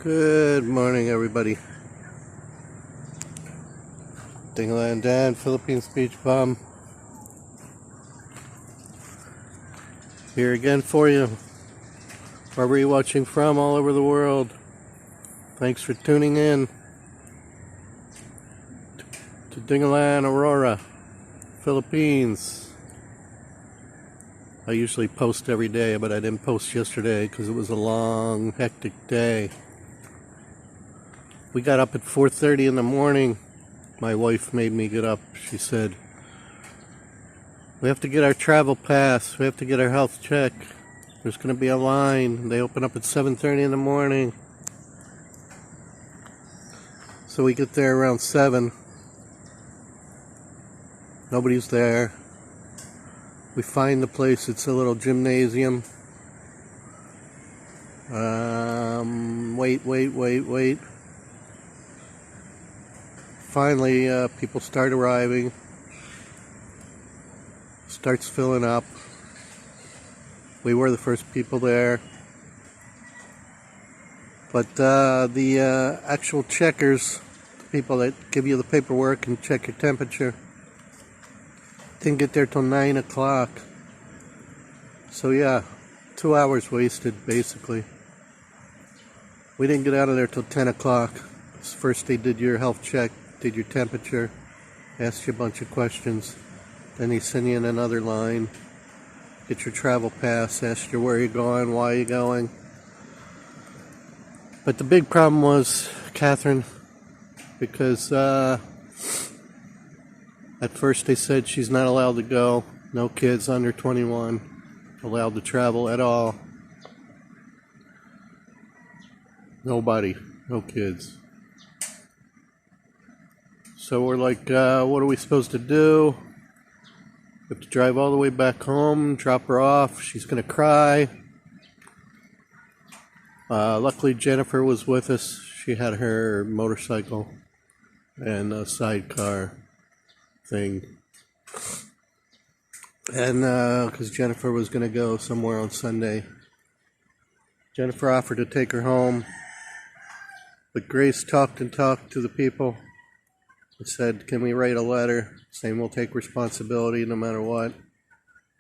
Good morning, everybody. Dingalan Dan, Philippines Beach Bum. Here again for you. Wherever you're watching from, all over the world. Thanks for tuning in to Dingalan, Aurora, Philippines. I usually post every day, but I didn't post yesterday because it was a long, hectic day. We got up at 4:30 in the morning. My wife made me get up. She said, we have to get our travel pass. We have to get our health check. There's going to be a line. They open up at 7:30 in the morning. So we get there around 7. Nobody's there. We find the place. It's a little gymnasium. Wait. Finally, people start arriving. Starts filling up. We were the first people there. But the actual checkers, the people that give you the paperwork and check your temperature, didn't get there till 9 o'clock. So yeah, 2 hours wasted basically. We didn't get out of there till 10 o'clock. First they did your health check, did your temperature, asked you a bunch of questions. Then they send you in another line, get your travel pass, ask you where you're going, why you're going. But the big problem was Catherine, because at first they said she's not allowed to go. No kids under 21 allowed to travel at all. Nobody, no kids. So we're like, what are we supposed to do? We have to drive all the way back home, drop her off. She's going to cry. Luckily, Jennifer was with us. She had her motorcycle and a sidecar thing. And because Jennifer was going to go somewhere on Sunday, Jennifer offered to take her home. But Grace talked to the people. And said, can we write a letter saying we'll take responsibility no matter what?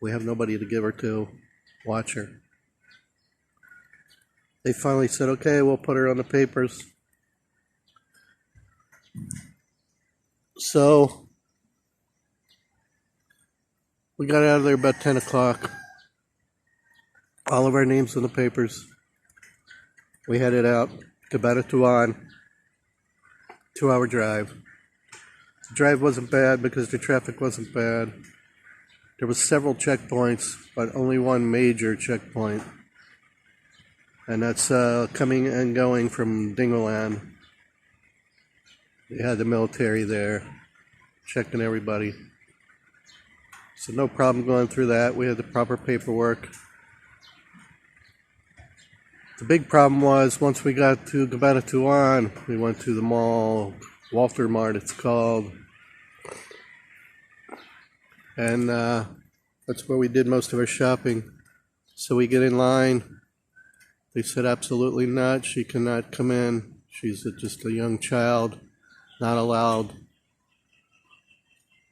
We have nobody to give her to. Watch her. They finally said, okay, we'll put her on the papers. So we got out of there about 10 o'clock. All of our names in the papers. We headed out. Cabanatuan. 2-hour drive. The drive wasn't bad because the traffic wasn't bad. There was several checkpoints, but only one major checkpoint. And that's coming and going from Dingalan. They had the military there, checking everybody. So no problem going through that. We had the proper paperwork. The big problem was once we got to Cabanatuan, we went to the mall, Walter Mart it's called. And that's where we did most of our shopping. So we get in line. They said absolutely not. She cannot come in. She's just a young child. Not allowed.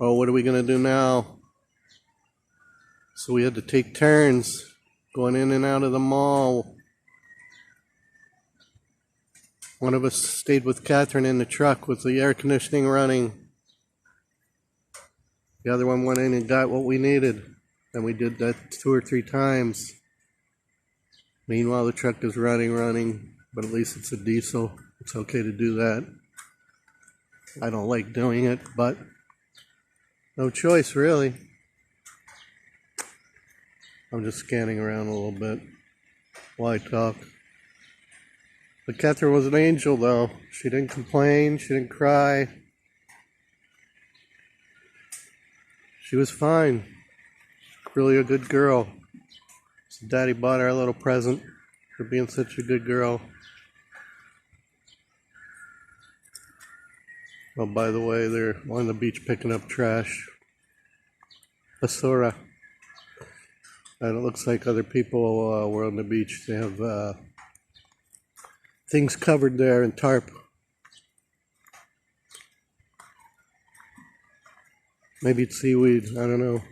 Oh, what are we going to do now? So we had to take turns going in and out of the mall. One of us stayed with Catherine in the truck with the air conditioning running. The other one went in and got what we needed. And we did that 2 or 3 times. Meanwhile, the truck is running, but at least it's a diesel. It's okay to do that. I don't like doing it, but no choice, really. I'm just scanning around a little bit while I talk. But Catherine was an angel, though. She didn't complain. She didn't cry. She was fine. Really a good girl. So Daddy bought her a little present for being such a good girl. Oh, by the way, they're on the beach picking up trash. Basura. And it looks like other people were on the beach. They have things covered there in tarp. Maybe it's seaweed, I don't know.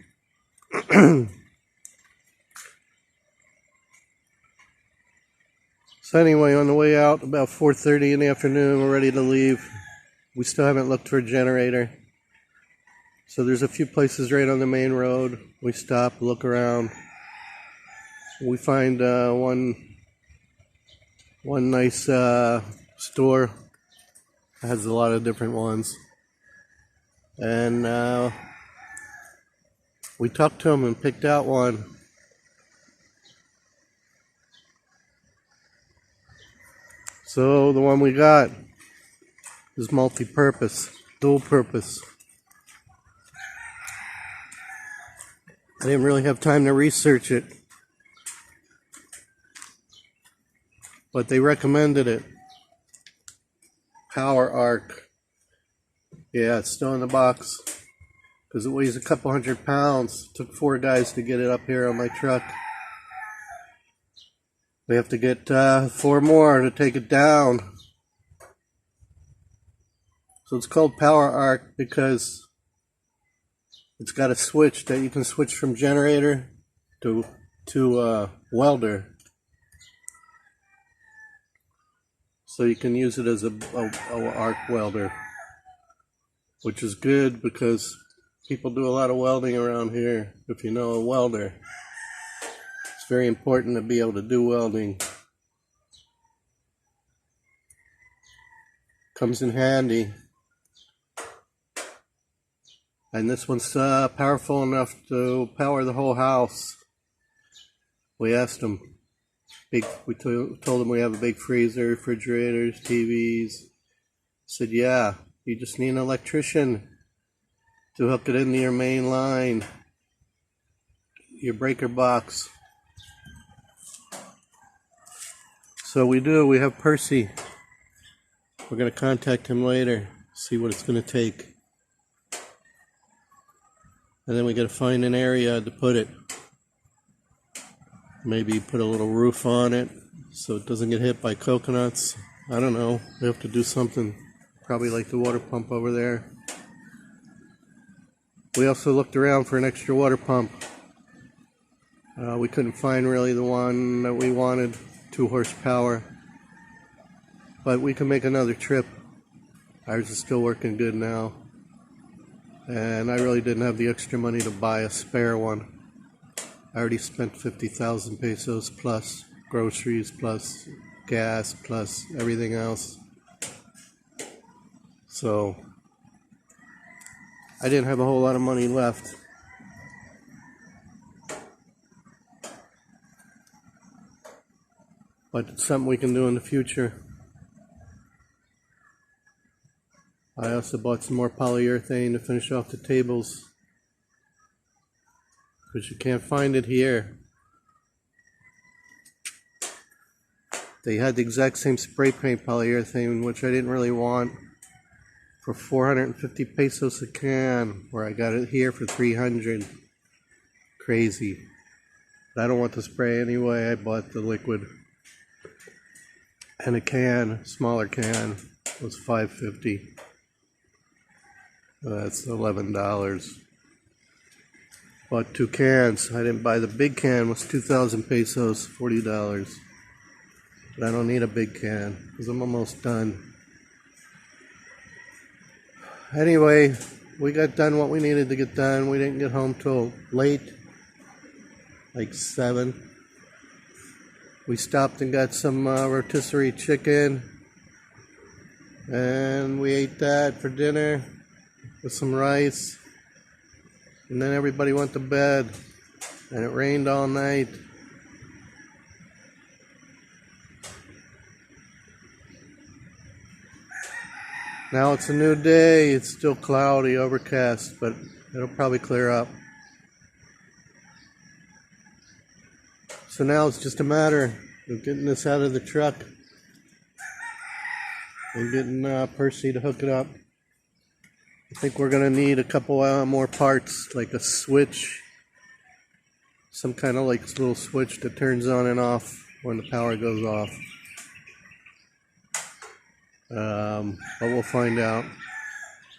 So anyway, on the way out, about 4:30 in the afternoon, we're ready to leave. We still haven't looked for a generator. So there's a few places right on the main road. We stop, look around. We find one nice store. It has a lot of different ones. And we talked to them and picked out one. So the one we got is multi-purpose, dual purpose. I didn't really have time to research it, but they recommended it. Power Arc. Yeah, it's still in the box because it weighs a couple 100 pounds. It took 4 guys to get it up here on my truck. We have to get 4 more to take it down. So it's called Power Arc because it's got a switch that you can switch from generator to welder. So you can use it as a arc welder, which is good because people do a lot of welding around here. If you know a welder, it's very important to be able to do welding. Comes in handy. And this one's powerful enough to power the whole house. We asked them. We told them we have a big freezer, refrigerators, TVs. Said, yeah, you just need an electrician to hook it into your main line, your breaker box. So we do. We have Percy. We're going to contact him later, see what it's going to take. And then we got to find an area to put it. Maybe put a little roof on it so it doesn't get hit by coconuts. I don't know. We have to do something. Probably like the water pump over there. We also looked around for an extra water pump. We couldn't find really the one that we wanted, 2 horsepower. But we can make another trip. Ours is still working good now. And I really didn't have the extra money to buy a spare one. I already spent 50,000 pesos plus groceries, plus gas, plus everything else. So I didn't have a whole lot of money left. But it's something we can do in the future. I also bought some more polyurethane to finish off the tables, because you can't find it here. They had the exact same spray paint polyurethane, which I didn't really want, for 450 pesos a can, where I got it here for 300. Crazy. But I don't want the spray anyway. I bought the liquid. And a can, smaller can, was $5.50. That's $11. Bought 2 cans. I didn't buy the big can. It was 2,000 pesos, $40. But I don't need a big can because I'm almost done. Anyway, we got done what we needed to get done. We didn't get home till late, like 7. We stopped and got some rotisserie chicken, and we ate that for dinner with some rice, and then everybody went to bed, and it rained all night. Now it's a new day. It's still cloudy, overcast, but it'll probably clear up. So now it's just a matter of getting this out of the truck and getting Percy to hook it up. I think we're going to need a couple more parts, like a switch, some kind of like little switch that turns on and off when the power goes off. But we'll find out.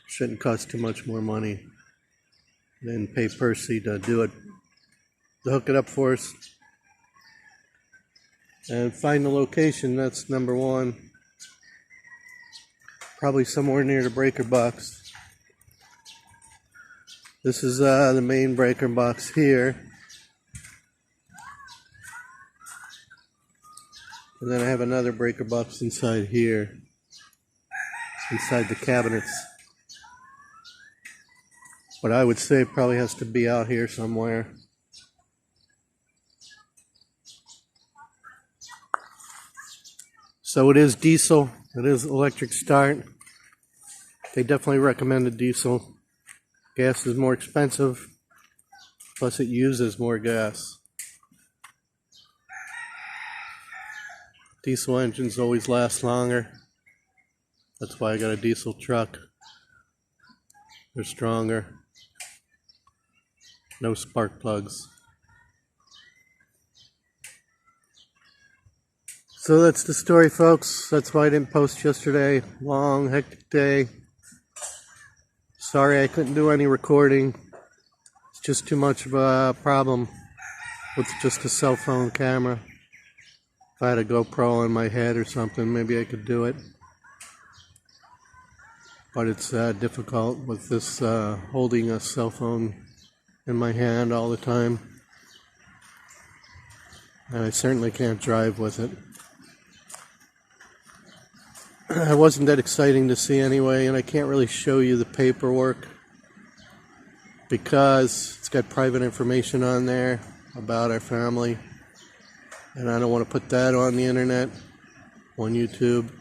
Shouldn't cost too much more money than pay Percy to do it, to hook it up for us. And find the location, that's number one. Probably somewhere near the breaker box. This is the main breaker box here. And then I have another breaker box inside here, inside the cabinets. But I would say it probably has to be out here somewhere. So it is diesel, it is electric start. They definitely recommend a diesel. Gas is more expensive, plus it uses more gas. Diesel engines always last longer. That's why I got a diesel truck. They're stronger. No spark plugs. So that's the story, folks. That's why I didn't post yesterday. Long, hectic day. Sorry I couldn't do any recording. It's just too much of a problem with just a cell phone camera. If I had a GoPro on my head or something, maybe I could do it. But it's difficult with this holding a cell phone in my hand all the time. And I certainly can't drive with it. It wasn't that exciting to see anyway, and I can't really show you the paperwork because it's got private information on there about our family, and I don't want to put that on the internet, on YouTube.